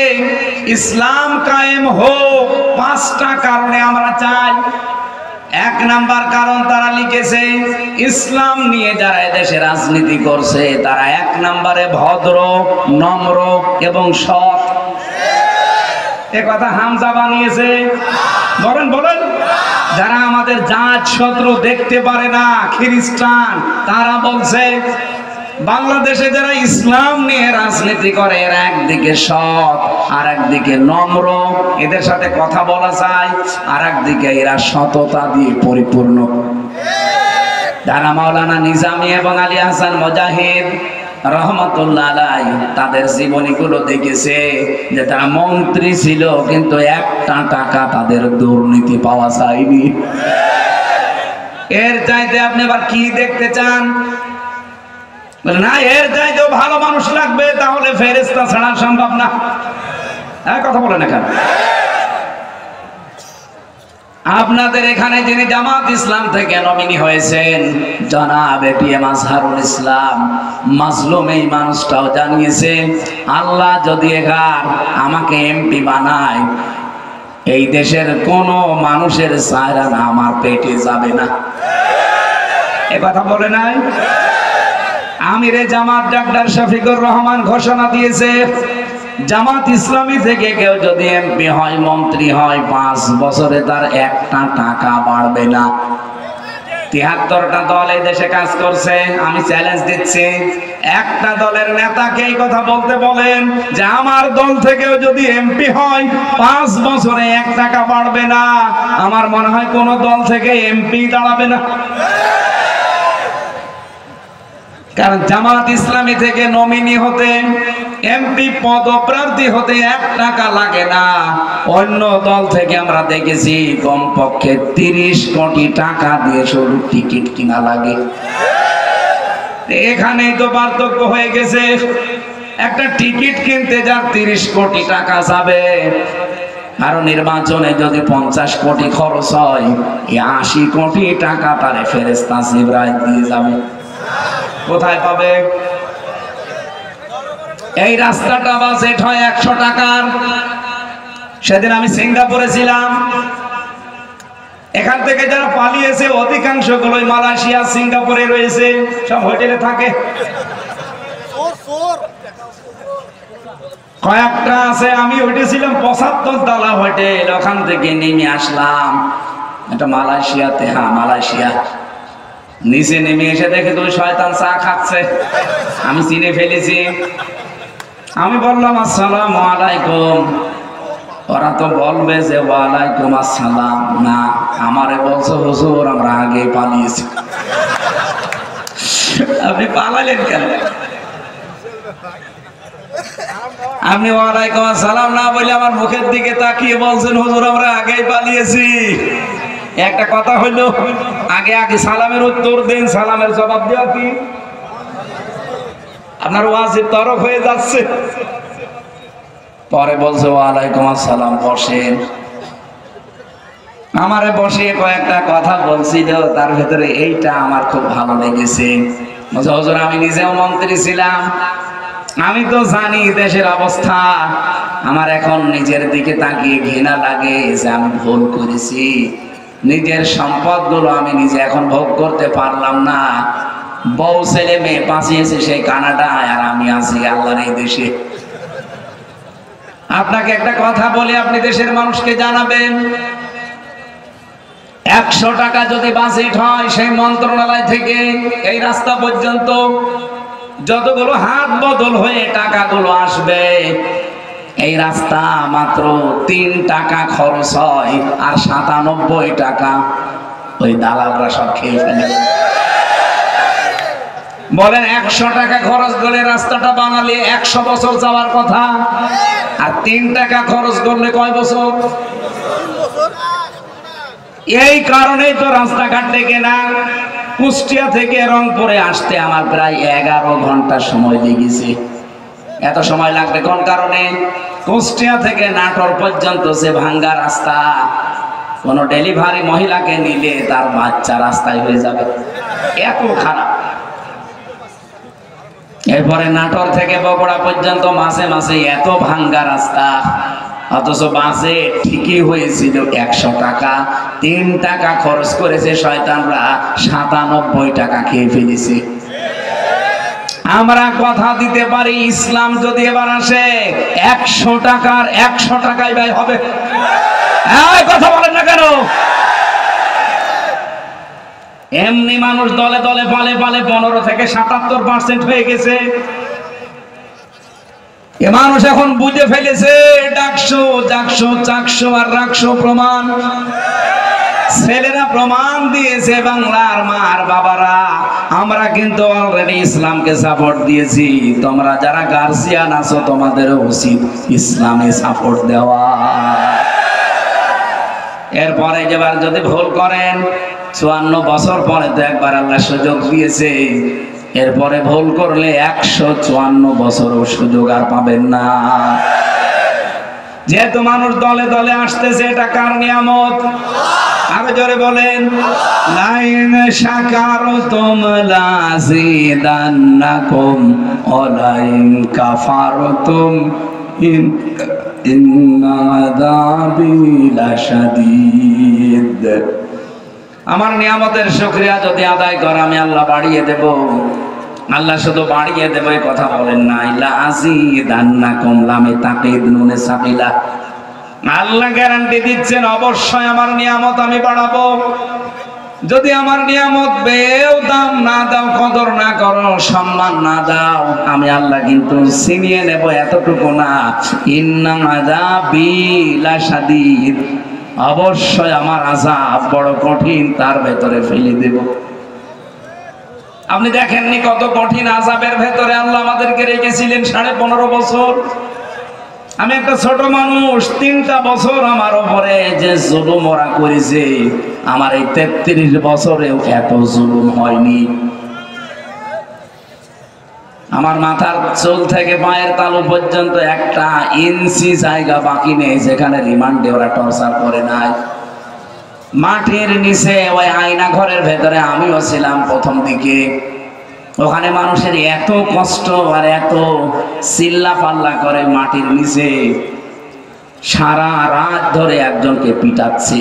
ইসলাম কায়েম হোক, 5টা কারণে আমরা চাই। 1 নাম্বার কারণ তারা লিখেছে, ইসলাম নিয়ে যারা এদেশে রাজনীতি করছে তারা 1 নম্বরে ভদ্র, নম্র এবং সৎ। এ কথা হামজা বানিয়েছে। বলেন বলেন, যারা আমাদের জাত শত্রু দেখতে পারে না, খ্রিস্টান, তারা বলছে বাংলাদেশে যারা ইসলাম নিয়ে রাজনীতি করে এরা একদিকে সৎ আর একদিকে নম্র, এদের সাথে কথা বলা যায়, আর একদিকে এরা সততা দিয়ে পরিপূর্ণ। যারা মাওলানা নিজামী এবং আলী হাসান মুজাহিদ রহমতুল্লাহ আলাই তাদের জীবনীগুলো দেখেছে যে তারা মন্ত্রী ছিল কিন্তু 1টা টাকা তাদের দুর্নীতি পাওয়া যায়নি। এর চাইতে আপনি আবার কি দেখতে চান? না, এর চাইতেও ভালো মানুষ লাগবে, তাহলে ফেরেশতা ছাড়া সম্ভব না। কথা বলেন না কেন? আপনাদের এখানে যিনি জামাত ইসলাম থেকে নমিনি হয়েছেন জনাব এটিএম আজহারুল ইসলাম মাজলুম, এই মানুষটাও জানিয়েছে আল্লাহ যদি এবার আমাকে এমপি বানায়, এই দেশের কোন মানুষের চায়রা না আমার পেটে যাবে না। এ কথা বলে নাই? আমিরে জামাত ডাক্তার শফিকুর রহমান ঘোষণা দিয়েছে, জামাত ইসলামী থেকে কেউ যদি এমপি হয়, মন্ত্রী হয়, 5 বছরে তার 1টা টাকা বাড়বে না। 73টা দল এই দেশে কাজ করছে। আমি চ্যালেঞ্জ দিচ্ছি, একটা দলের নেতাকে এই কথা বলতে বলেন যে আমার দল থেকেও যদি এমপি হয় 5 বছরে 1 টাকা বাড়বে না, আমার মনে হয় কোন দল থেকে এমপি দাঁড়াবে না। কারণ জামাত ইসলামী থেকে নমিনি হতে, এমপি পদপ্রার্থী হতে 1 টাকা লাগে না। অন্য দল থেকে আমরা দেখেছি কমপক্ষে 30 কোটি টাকা দিয়ে শুধু টিকিট কিনা লাগে। এখানেই তো পার্থক্য হয়ে গেছে। একটা টিকিট কিনতে যার 30 কোটি টাকা যাবে, আর নির্বাচনে যদি 50 কোটি খরচ হয়, এই 80 কোটি টাকা তারে ফেরেশতা জিবরাইল দিয়ে যাবে। কোথায় পাবে? এই রাস্তাটা বাজেট হয় 100 টাকার। সেদিন আমি সিঙ্গাপুরে ছিলাম, এখান থেকে যারা পালিয়েছে অধিকাংশ গুলোই মালয়েশিয়া, সিঙ্গাপুরে রয়েছে, সব হোটেলে থাকে। কয়েকটা আছে, আমি উঠেছিলাম 75 তলা হোটেল, ওখান থেকে নেমে আসলাম এটা মালয়েশিয়াতে, হ্যাঁ মালয়েশিয়া। নিচে নেমে এসে দেখে তুই শয়তান চা খাচ্ছে, আমি চিনে ফেলেছি। আমি বললাম আসসালামু আলাইকুম। ওরা তো বলবে যে ওয়ালাইকুম আসসালাম, না আমারে বলছো হুজুর আমরা আগে পালিয়েছি। আপনি পালালেন কেন? আপনি ওয়ালাইকুম আসসালাম না বলে আমার মুখের দিকে তাকিয়ে বলছেন হুজুর আমরা আগেই পালিয়েছি। একটা কথা হইলো, আগে আগে সালামের উত্তর দেন, সালামের জবাব দেওয়া কি আপনার ওয়াজিব তরক হয়ে যাচ্ছে। পরে বলছে ওয়ালাইকুম আসসালাম, বসেন। আমারে বসিয়ে কয়েকটা কথা বলছিল, তার ভেতরে এইটা আমার খুব ভালো লেগেছে। হুজুর আমি নিজেও মন্ত্রী ছিলাম, আমি তো জানি দেশের অবস্থা। আমার এখন নিজের দিকে তাকিয়ে ঘৃণা লাগে যে আমি ভুল করেছি। নিজের সম্পদগুলো আমি নিজে এখন ভোগ করতে পারলাম না। বউ ছেলে মেয়ে বাঁচিয়েছে সেই কানাডায়, আর আমি আছি আল্লাহর এই দেশে। আপনাকে একটা কথা বলি, আপনি দেশের মানুষকে জানাবেন, 100 টাকা যদি বাজেট হয় সেই মন্ত্রণালয় থেকে এই রাস্তা পর্যন্ত যতগুলো হাত বদল হয়ে টাকাগুলো আসবে, এই রাস্তা মাত্র 3 টাকা খরচ হয়, আর 97 টাকা ওই দালালরা সব খেয়ে ফেলে। বলেন 100 টাকা খরচ করে রাস্তাটা বানালে 100 বছর যাওয়ার কথা, আর 3 টাকা খরচ করলে কয় বছর? এই কারণেই তো রাস্তাঘাট থেকে না কুষ্টিয়া থেকে রংপুরে আসতে আমার প্রায় 11 ঘন্টা সময় লেগেছে। এত সময় লাগবে কোন কারণে? কুষ্টিয়া থেকে নাটোর পর্যন্ত যে ভাঙ্গা রাস্তা, কোন ডেলিভারি মহিলাকে নিলে তার বাচ্চা রাস্তায় হয়ে যাবে, এত খারাপ। এরপরে নাটোর থেকে বগুড়া পর্যন্ত মাসে মাসে এত ভাঙ্গা রাস্তা, অথচ বাসে ঠিকই হয়েছিল 100 টাকা। 3 টাকা খরচ করেছে শয়তানরা, 97 টাকা খেয়ে ফেলেছে। আমরা কথা দিতে পারি ইসলাম যদি এবার আসে 100 টাকার 100 টাকাই ব্যয় হবে। কথা বলেন না কেন? এমনি মানুষ দলে দলে পালে পালে 15 থেকে 77% হয়ে গেছে। এ মানুষ এখন বুঝে ফেলেছে ডাকশো জাকশো চাকশো আর রাখশো প্রমাণ। ছেলেরা প্রমাণ দিয়েছে, বাংলার মার বাবারা আমরা কিন্তু অলরেডি ইসলামকে সাপোর্ট দিয়েছি। তোমরা যারা গার্জিয়ান আছো তোমাদের উচিত ইসলামে সাপোর্ট দেওয়া। এরপরে যেবার যদি ভুল করেন, 54 বছর পরে তো একবার আল্লাহ সুযোগ দিয়েছে, এরপরে ভুল করলে 154 বছরও সুযোগ আর পাবেন না। যেহেতু মানুষ দলে দলে আসতেছে, এটা কার নিয়ামত? আরো জোরে বলেন, লাইন শাকারতুম লাযিদান্নাকুম ওয়া লাইন কাফারতুম ইন্না আযাবি লাশাদীদ। আমার নিয়ামতের শুকরিয়া যদি আদায় করে আমি আল্লাহ বাড়িয়ে দেব। আল্লাহ শুধু বাড়িয়ে দেব এই কথা বলেন না, ইলা আযিদান্নাকুম লামে তাকিদ নুনে সাকিলা। আল্লাহ গ্যারান্টি দিচ্ছেন অবশ্যই আমার নিয়ামত আমি বাড়াবো। যদি আমার নিয়ামত বেও দাম না দাও, কদর না করো, সম্মান না দাও, আমি আল্লাহ কিন্তু ছিনিয়ে নেব, এতটুকু না, ইন্না আযাবি লাশাদীদ, অবশ্যই আমার আযাব বড় কঠিন, তার ভেতরে ফেলে দেব। আপনি দেখেননি কত কঠিন আযাবের ভেতরে আল্লাহ আমাদেরকে রেখেছিলেন 15.5 বছর। আমি একটা ছোট মানুষ, 3টা বছর আমার উপরে যে জুলুম ওরা করেছে, আমার এই 33 বছরেও এত জুলুম হয়নি। আমার মাথার চুল থেকে পায়ের তালু পর্যন্ত 1 ইঞ্চি জায়গা বাকি নেই যেখানে রিমান্ডে ওরা টর্চার করে নাই। মাটির নিচে ওই আয়না ঘরের ভেতরে আমিও ছিলাম প্রথম দিকে। ওখানে মানুষের এত কষ্ট আর এত চিল্লা পাল্লা করে মাটির নিচে, সারা রাত ধরে একজনকে পিটাচ্ছে।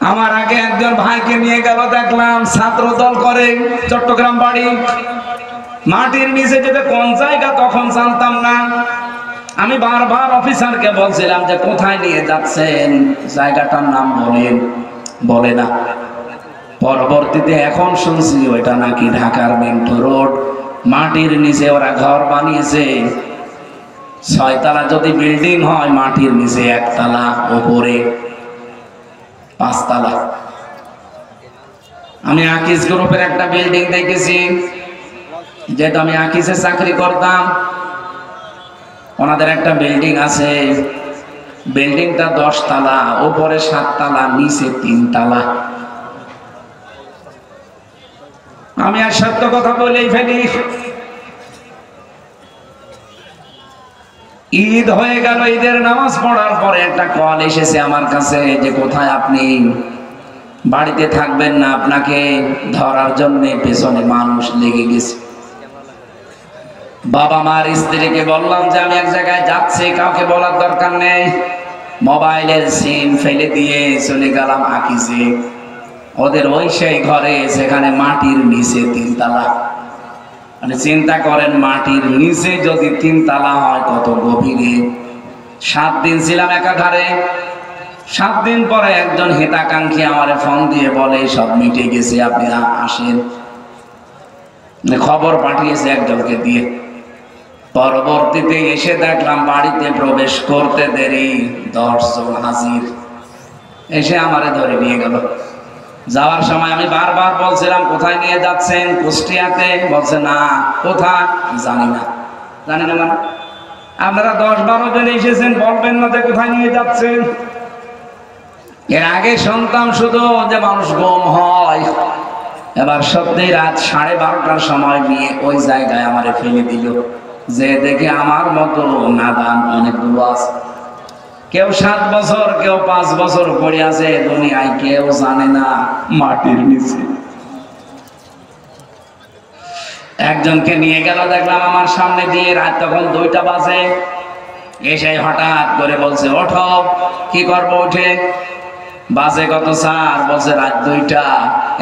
আমার আগে একজন ভাইকে নিয়ে গেল, দেখলাম ছাত্র দল করে, চট্টগ্রাম বাড়ি। মাটির নিচে যেতে কোন জায়গা তখন জানতাম না। আমি বারবার অফিসারকে বলছিলাম যে কোথায় নিয়ে যাচ্ছেন, জায়গাটার নাম বলেন, বলে না। পরবর্তীতে এখন শুনছি ওইটা নাকি ঢাকার মিন্টু রোড, মাটির নিচে ওরা ঘর বানিয়েছে। 6 তলা যদি বিল্ডিং হয়, মাটির নিচে 1 তলা, উপরে 5 তলা। আমি আকিস গ্রুপের একটা বিল্ডিং দেখেছি, যেটা আমি আকিসে চাকরি করতাম। ওনাদের একটা বিল্ডিং আছে, বিল্ডিংটা 10 তলা, উপরে 7 তলা, নিচে 3 তলা। আমি আর সত্য কথা বলেই ফেলি। ঈদ হয়ে গেল, ঈদের নামাজ পড়ার পরে একটা কল এসেছে আমার কাছে যে কোথায় আপনি, বাড়িতে থাকবেন না, আপনাকে ধরার জন্য পেছনে মানুষ লেগে গেছে। বাবা মার স্ত্রীকে বললাম যে আমি এক জায়গায় যাচ্ছি, কাউকে বলার দরকার নেই। মোবাইলের সিম ফেলে দিয়ে চলে গেলাম আকিজে, ওদের ওই সেই ঘরে, সেখানে মাটির নিচে 3 তলা। মানে চিন্তা করেন, মাটির নিচে যদি 3 তলা হয় কত গভীরে। 7 দিন ছিলাম একাধারে। 7 দিন পরে একজন হিতাকাঙ্ক্ষী আমারে ফোন দিয়ে বলে সব মিটে গেছে, আপনি আসেন। খবর পাঠিয়েছে একজনকে দিয়ে। পরবর্তীতে এসে দেখলাম বাড়িতে প্রবেশ করতে দেরি 10 জন হাজির, এসে আমারে ধরে নিয়ে গেল। যাওয়ার সময় আমি বারবার বলছিলাম কোথায় নিয়ে যাচ্ছেন, কুষ্টিয়াতে। বলছে না। কোথায়? জানি না। জানি না মানে আপনারা 10-12 জন এসেছেন, বলবেন না যে কোথায় নিয়ে যাচ্ছেন? এর আগে শুনতাম শুধু যে মানুষ গুম হয়, এবার সত্যি রাত 12:30টার সময় নিয়ে ওই জায়গায় আমারে ফেলে দিল। যে দেখে আমার মতো নাদান অনেকগুলো আছে, কেউ 7 বছর, কেউ 5 বছর পড়ে আছে দুনিয়ায়, কেউ জানে না মাটির নিচে। একজনকে নিয়ে গেল, দেখলাম আমার সামনে দিয়ে, রাত তখন 2টা বাজে। এসে হঠাৎ করে বলছে ওঠো। কি করবো উঠে? বাজে কত স্যার? বলছে রাত 2টা।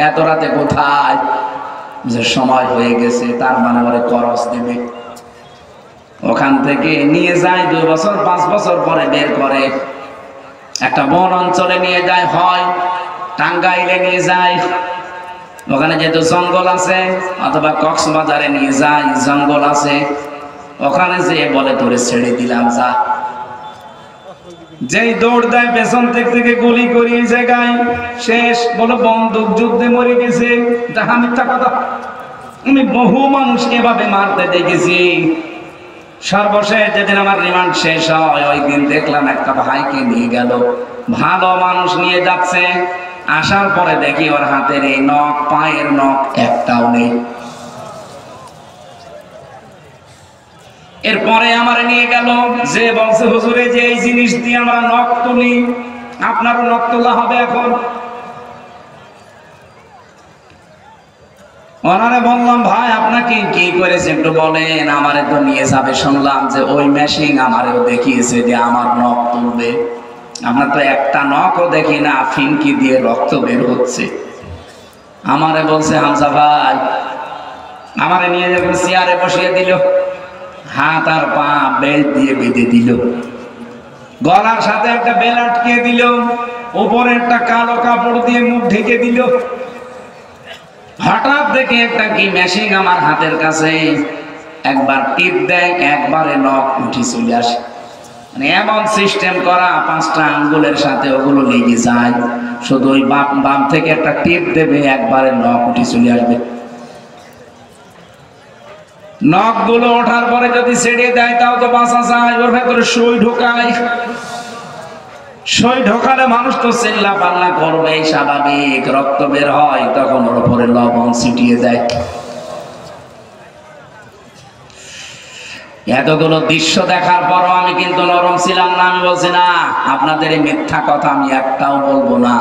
এত রাতে কোথায়? যে সময় হয়ে গেছে, তার মানে ওরে খরচ দেবে। ওখান থেকে নিয়ে যায়, 2 বছর 5 বছর পরে বের করে একটা বন অঞ্চলে নিয়ে যায়, হয় টাঙ্গাইলে নিয়ে যায়, ওখানে যেহেতু জঙ্গল আছে, অথবা কক্সবাজারে নিয়ে যায়, জঙ্গল আছে, ওখানে যে বলে তোরে ছেড়ে দিলাম যা। যেই দৌড় দেয় পেছন থেকে গুলি করি এই জায়গায় শেষ। বলো বন্দুক যুদ্ধে মরে গেছে, যাহা মিথ্যা কথা। আমি বহু মানুষকে এভাবে মারতে দেখেছি। সর্বশেষ যেদিন আমার রিমান্ড শেষ হয়, ওই দিন দেখলাম একটা ভাইকে নিয়ে গেল, ভালো মানুষ নিয়ে যাচ্ছে। আসার পরে দেখি ওর হাতের এই নখ, পায়ের নখ একটাও নেই। এরপরে আমার নিয়ে গেল, যে বলছে হুজুরে যে এই জিনিস দিয়ে আমরা নখ তুলি, আপনারও নখ তোলা হবে এখন। ওনারে বললাম ভাই আপনাকে কি করেছে একটু বলেন। আমারে তো নিয়ে যাবে, শুনলাম যে ওই মেশিন আমারেও দেখিয়েছে যে আমার নখ তুলবে। আমরা তো একটা নখও দেখি না, ফিনকি দিয়ে রক্ত বের হচ্ছে। আমারে বলছে হামজা ভাই, আমারে নিয়ে যখন চেয়ারে বসিয়ে দিল, হাত আর পা বেল্ট দিয়ে বেঁধে দিল, গলার সাথে একটা বেল আটকে দিল, উপরে একটা কালো কাপড় দিয়ে মুখ ঢেকে দিল। হঠাৎ দেখে একটা কি মেশিন আমার হাতের কাছে, একবার টিপ দেয়, একবারে নখ উঠে চলে আসে। মানে এমন সিস্টেম করা, 5টা আঙ্গুলের সাথে ওগুলো লেগে যায়। শুধু ওই বাম থেকে একটা টিপ দেবে, একবারে নখ উঠে চলে আসবে। নখগুলো ওঠার পরে যদি ছেড়ে দেয় তাও তো বাঁচা যায়, ওর ভেতরে সুই ঢোকায়। সুই ঢোকালে মানুষ তো চিল্লা পাল্লা করবে, স্বাভাবিক। রক্ত বের হয়, তখন ওর উপরে লবণ ছিটিয়ে দেয়। এতগুলো দৃশ্য দেখার পরও আমি কিন্তু নরম ছিলাম না। আমি বলছি না, আপনাদের এই মিথ্যা কথা আমি একটাও বলবো না।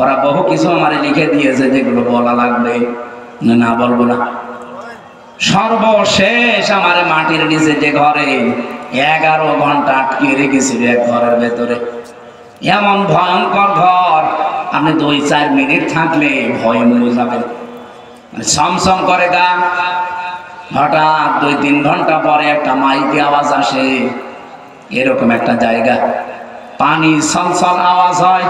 ওরা বহু কিছু আমারে লিখে দিয়েছে যেগুলো বলা লাগবে, না বলবো না। সর্বশেষ আমারে মাটির নিচে যে ঘরে 11 ঘন্টা আটকে রেখেছিল, এক ঘরের ভেতরে। এমন ভয়ঙ্কর ঘর, আপনি 2-4 মিনিট থাকলে ভয় মরে যাবেন। মানে সমসম করে গা। হঠাৎ 2-3 ঘন্টা পরে একটা মাইকে আওয়াজ আসে, এরকম একটা জায়গা, পানি সলসল আওয়াজ হয়,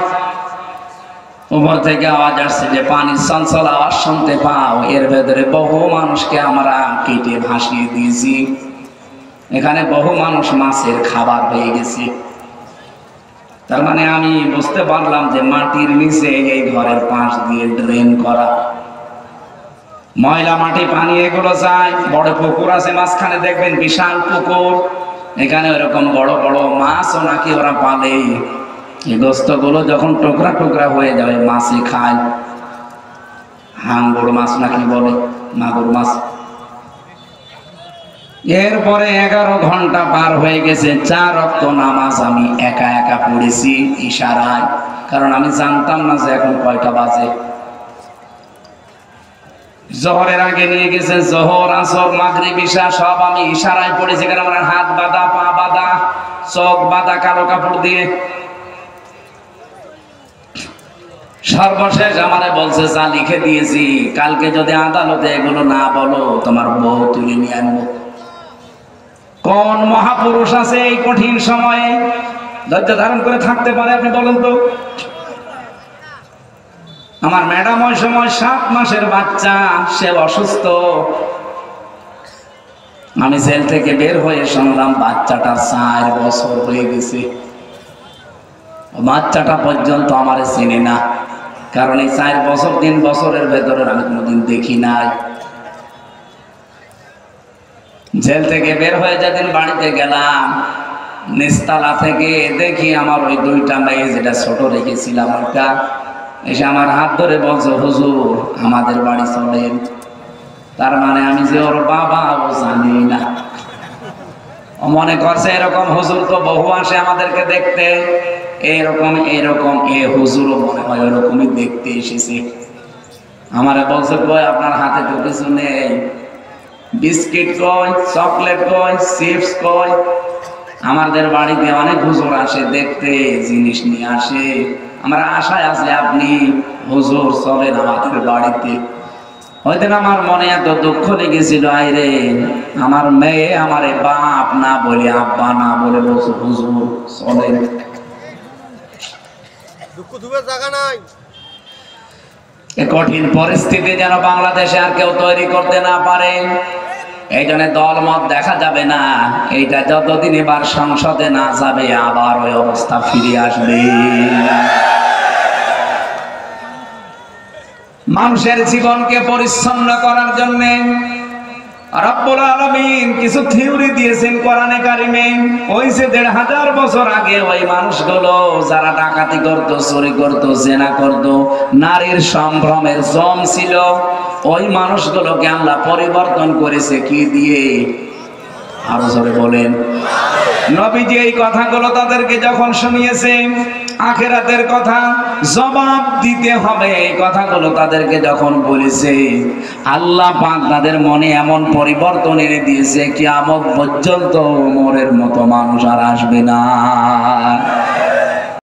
উপর থেকে আওয়াজ আসছে যে পানি সলসল আওয়াজ শুনতে পাও, এর ভেতরে বহু মানুষকে আমরা কেটে ভাসিয়ে দিয়েছি, এখানে বহু মানুষ মাছের খাবার হয়ে গেছে। তার মানে আমি বুঝতে পারলাম যে মাটির নিচে এই ঘরের পাশ দিয়ে ড্রেন করা, ময়লা মাটি পানি এগুলো যায়। বড় পুকুর আছে মাঝখানে, দেখবেন বিশাল পুকুর, এখানে ওরকম বড় বড় মাছও নাকি ওরা পালে। এই গোস্তগুলো যখন টুকরা টুকরা হয়ে যাবে মাছে খায়, হাঙ্গর মাছ নাকি বলে, মাগুর মাছ। এরপরে 11 ঘন্টা পার হয়ে গেছে, 4 ওয়াক্ত নামাজ আমি একা একা পড়েছি ইশারায়, কারণ আমি জানতাম না যে এখন কয়টা বাজে। জোহরের আগে নিয়ে গেছে, জোহর, আসর, মাগরিব, ইশা সব আমি ইশারায় পড়েছি, কারণ আমার হাত বাঁধা, পা বাঁধা, চোখ বাঁধা কালো কাপড় দিয়ে। সর্বশেষ আমারে বলছে, যা লিখে দিয়েছি, কালকে যদি আদালতে এগুলো না বলো তোমার বউ তুলে নিয়ে আনবো। কোন মহাপুরুষ আছে এই কঠিন সময়ে ধৈর্য ধারণ করে থাকতে পারে আপনি বলেন তো? আমার ম্যাডাম ওই সময় 7 মাসের বাচ্চা, সে অসুস্থ। আমি জেল থেকে বের হয়ে শুনলাম বাচ্চাটার 4 বছর হয়ে গেছে। বাচ্চাটা পর্যন্ত আমার চিনি না, কারণ এই 4 বছর 3 বছরের ভেতরে আমি কোনোদিন দেখি নাই। জেল থেকে বের হয়ে যেদিন বাড়িতে গেলাম, নিস্তালা থেকে দেখি আমার ওই 2টা মেয়ে, যেটা ছোট রেখেছিলাম ওইটা এসে আমার হাত ধরে বলছে, হুজুর আমাদের বাড়ি চলেন। তার মানে আমি যে ওর বাবা ও জানি না। ও মনে করছে এরকম হুজুর তো বহু আসে আমাদেরকে দেখতে, এরকম এ হুজুরও মনে হয় ওরকমই দেখতে এসেছে। আমারে বলছে, কই আপনার হাতে তো কিছু নেই, বিস্কিট কই, চকলেট কই, চিপস কই? আমাদের বাড়িতে অনেক হুজুর আসে দেখতে, জিনিস নিয়ে আসে, আমরা আশায় আছে আপনি হুজুর চলেন আমাদের বাড়িতে। ওইদিন আমার মনে এত দুঃখ লেগেছিল, আইরে আমার মেয়ে আমারে বাপ না বলে, আব্বা না বলে বলছে হুজুর চলেন। দুঃখ দুঃখের জায়গা নাই। এই কঠিন পরিস্থিতি যেন বাংলাদেশে আর কেউ তৈরি করতে না পারে। এই জন্য দলমত দেখা যাবে না, এইটা যতদিন এবার সংসদে না যাবে আবার ওই অবস্থা ফিরে আসবে। মানুষের জীবনকে পরিচ্ছন্ন করার জন্য রব্বুল আলামিন কিছু থিওরি দিয়েছেন কোরআনে কারিমে। ওই যে 1500 বছর আগে ওই মানুষগুলো যারা ডাকাতি করত, চুরি করত, জেনা করত, নারীর সম্ভ্রমের জম ছিল, ওই মানুষগুলোকে আল্লাহ পরিবর্তন করেছে কি দিয়ে? আরো জোরে বলেন। নবীজি এই কথাগুলো তাদেরকে যখন শুনিয়েছে, আখিরাতের কথা জবাব দিতে হবে, এই কথাগুলো তাদেরকে যখন বলেছে, আল্লাহ পাক তাদের মনে এমন পরিবর্তন এনে দিয়েছে, কিয়ামত পর্যন্ত ওমরের মতো মানুষ আর আসবে না।